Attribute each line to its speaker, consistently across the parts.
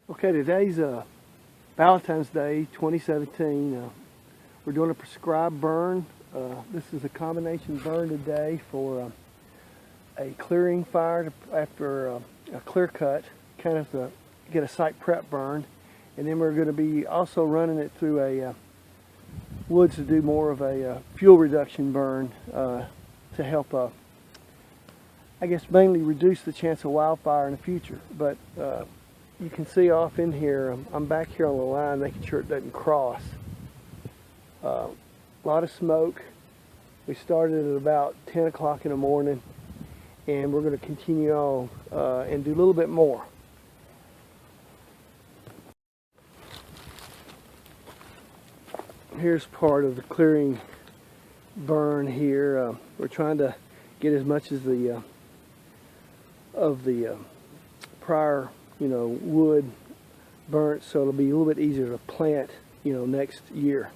Speaker 1: Okay, today's Valentine's Day 2017. We're doing a prescribed burn. This is a combination burn today for a clearing fire after a clear cut, kind of to get a site prep burn. And then we're going to be also running it through a woods to do more of a fuel reduction burn to help, I guess, mainly reduce the chance of wildfire in the future. But you can see off in here, I'm back here on the line making sure it doesn't cross. A lot of smoke. We started at about 10 o'clock in the morning, and we're going to continue on and do a little bit more. Here's part of the clearing burn here. We're trying to get as much as the prior wood burnt, so it'll be a little bit easier to plant next year.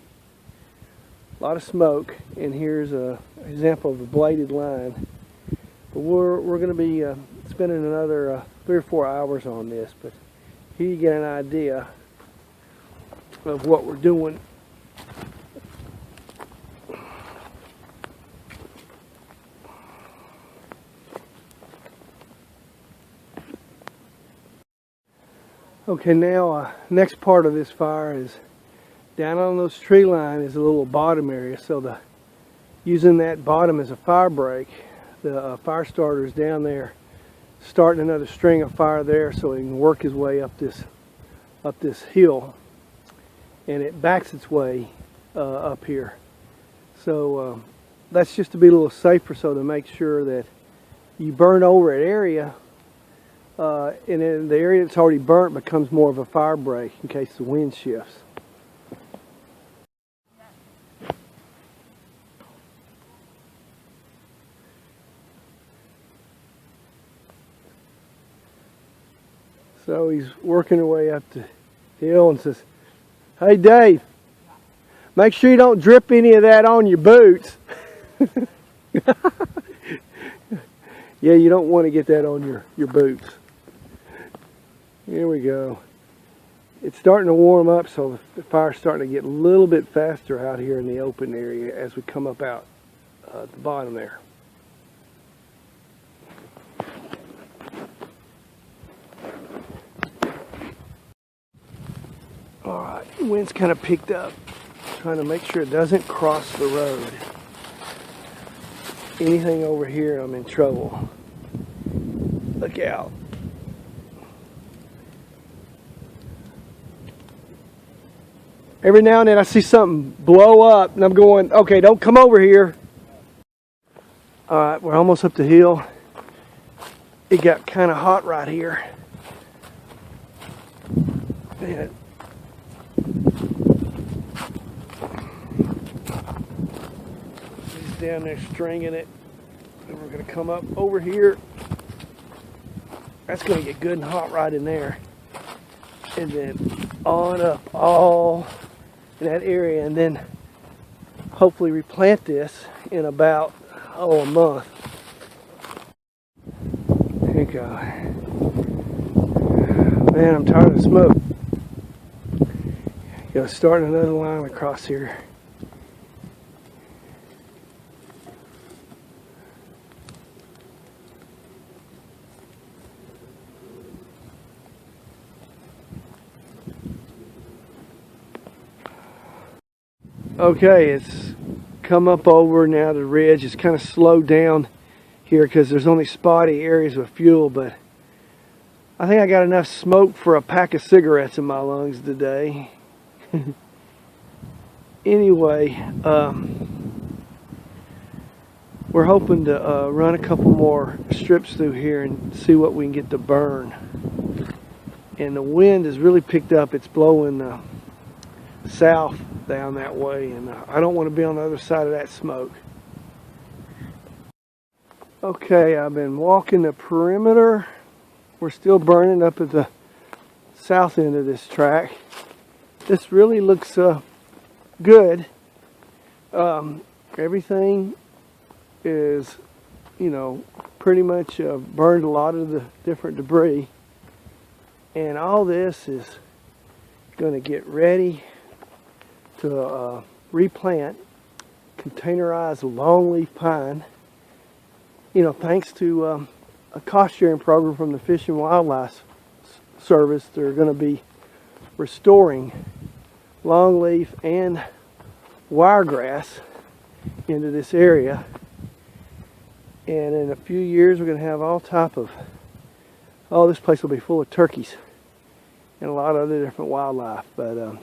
Speaker 1: A lot of smoke, and here's an example of a bladed line. But we're going to be spending another 3 or 4 hours on this, but here you get an idea of what we're doing. Okay, now next part of this fire is down on those tree line is a little bottom area, so using that bottom as a fire break, the fire starter is down there starting another string of fire there, so he can work his way up this hill, and it backs its way up here. So that's just to be a little safer, so to make sure that you burn over an area, and then the area that's already burnt becomes more of a fire break in case the wind shifts. So he's working his way up the hill and says, "Hey Dave, make sure you don't drip any of that on your boots." Yeah, you don't want to get that on your boots. Here we go. It's starting to warm up, so the fire's starting to get a little bit faster out here in the open area as we come up out at the bottom there. Alright, the wind's kind of picked up. Trying to make sure it doesn't cross the road. Anything over here, I'm in trouble. Look out. Every now and then I see something blow up and I'm going, okay, don't come over here. Alright, we're almost up the hill. It got kind of hot right here. Man. He's down there stringing it. And we're going to come up over here. That's going to get good and hot right in there. And then on up all in that area, and then hopefully replant this in about a month. There you go. Man, I'm tired of smoke. Gotta start another line across here. Okay, it's come up over now the ridge. It's kind of slowed down here because there's only spotty areas with fuel, but I think I got enough smoke for a pack of cigarettes in my lungs today. Anyway, we're hoping to run a couple more strips through here and see what we can get to burn. And the wind has really picked up. It's blowing south down that way, and I don't want to be on the other side of that smoke. Okay, I've been walking the perimeter. We're still burning up at the south end of this track. This really looks good. Everything is, pretty much burned a lot of the different debris. And all this is going to get ready to replant containerized longleaf pine. You know, thanks to a cost sharing program from the Fish and Wildlife Service, they're going to be restoring longleaf and wiregrass into this area. And in a few years, we're going to have all type of, oh, this place will be full of turkeys and a lot of other different wildlife. But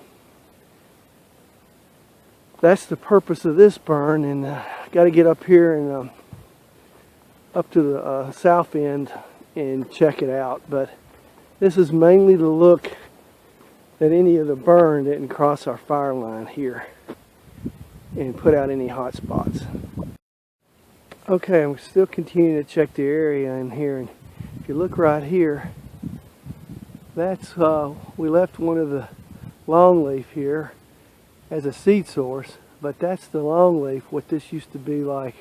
Speaker 1: that's the purpose of this burn. And got to get up here and up to the south end and check it out. But this is mainly to look that any of the burn didn't cross our fire line here and put out any hot spots. Okay, I'm still continuing to check the area in here, and if you look right here, that's we left one of the longleaf here as a seed source, but that's the longleaf, what this used to be like.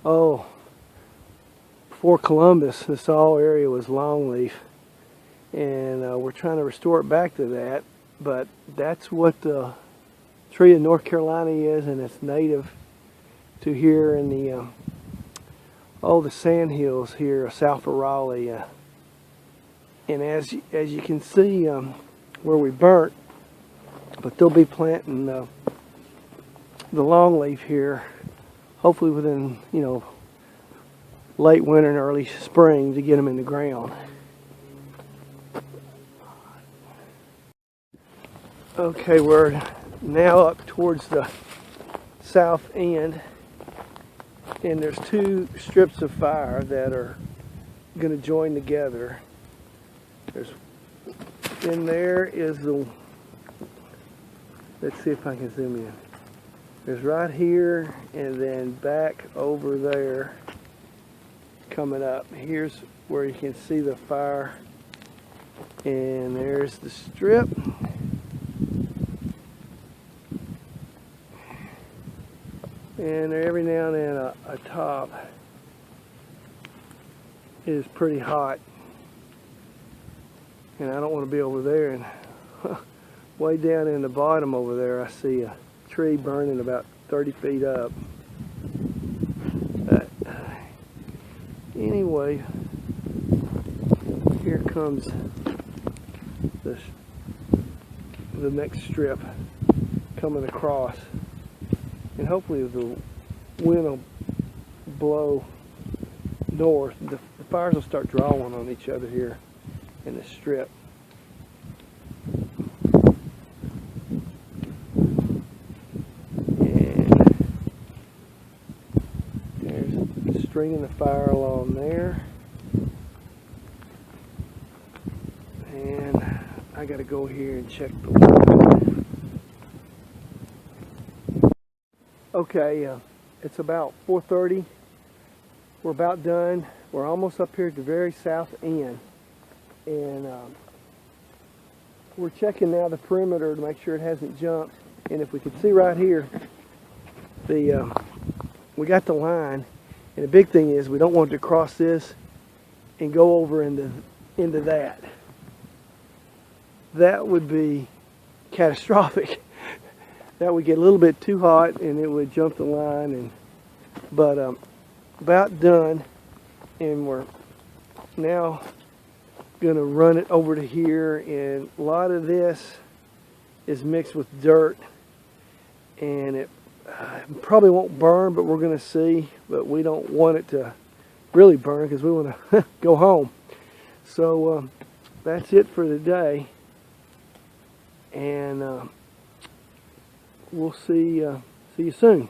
Speaker 1: Oh, before Columbus, this whole area was longleaf, and we're trying to restore it back to that. But that's what the tree of North Carolina is, and it's native to here in the the sand hills here south of Raleigh. And as you can see, where we burnt, but they'll be planting the longleaf here, hopefully within, you know, late winter and early spring to get them in the ground. Okay, we're now up towards the south end, and there's two strips of fire that are going to join together. In there is the, let's see if I can zoom in. There's right here, and then back over there coming up. Here's where you can see the fire, and there's the strip. And every now and then a top is pretty hot, and I don't want to be over there. And way down in the bottom over there, I see a tree burning about 30 feet up. But anyway, here comes the next strip coming across. And hopefully the wind will blow north. The fires will start drawing on each other here in the strip. And there's stringing the fire along there. And I got to go here and check the water. Okay, it's about 4:30. We're about done. We're almost up here at the very south end, and we're checking now the perimeter to make sure it hasn't jumped. And if we can see right here, we got the line, and the big thing is we don't want it to cross this and go over into that. That would be catastrophic. That would get a little bit too hot and it would jump the line. But about done, and we're now gonna run it over to here, and a lot of this is mixed with dirt, and it probably won't burn, but we're gonna see. But we don't want it to really burn because we want to go home. So that's it for today, and we'll see you soon.